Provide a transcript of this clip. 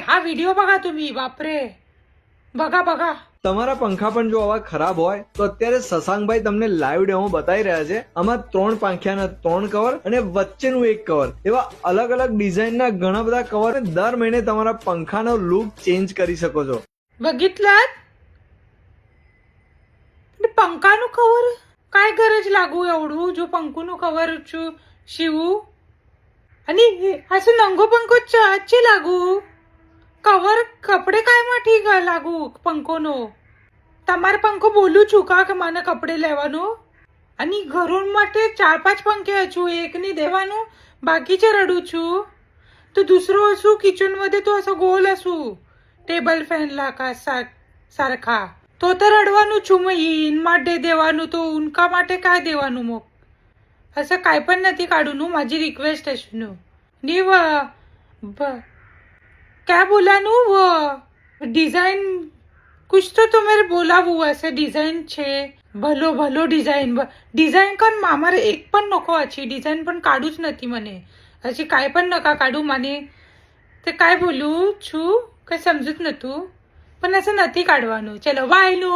આ વિડીયો બગા तुम्ही બાપરે બગા બગા તમારા પંખા પણ જો આવા ખરાબ હોય તો અત્યારે શશાંકભાઈ તમને લાઈવ ડેમો બતાવી રહ્યા છે. આમાં 3 પાંખિયાના 3 કવર અને વચ્ચેનું એક કવર એવા અલગ અલગ ડિઝાઇનના ઘણા બધા કવર દર મહિને તમારા પંખાનો લુક ચેન્જ કરી શકો છો. बघितलात पंखाનું कवर काय गरज लागू एवढू जो पंखूનું कवर शिवू आणि असं नंगो पंखो अच्छे लागू कवर कपडे काय માં ઠીક લાગુ પંખોનો તમારે પંખો બોલું છું કે મને કપડે લેવાનું અને ઘરો માટે 4-5 પંખે છું એક ની દેવાનું બાકીचे રડું છું તો दुसरो असू किचन मध्ये तो असं गोल असू टेबल फॅन लाका सारखा तो तर रडવાનું છું મग इन માટે દેવાનું તો उनका માટે काय દેવાનું मग असं काय पण નથી કાઢું माझी रिक्वेस्ट आहे ની क्या बोला नु वो डिजाइन कुछ तो तुम्हें बोला वो ऐसे डिजाइन छे भलो भलो डिझाईन पण मामारे एक पण नको अशी डिझाईन पण काढूच नथी मने अशी काय पण नका काढू माने ते काय बोलू छू काय समजत नतू पण असं नथी काढवाનું चलो बाय नु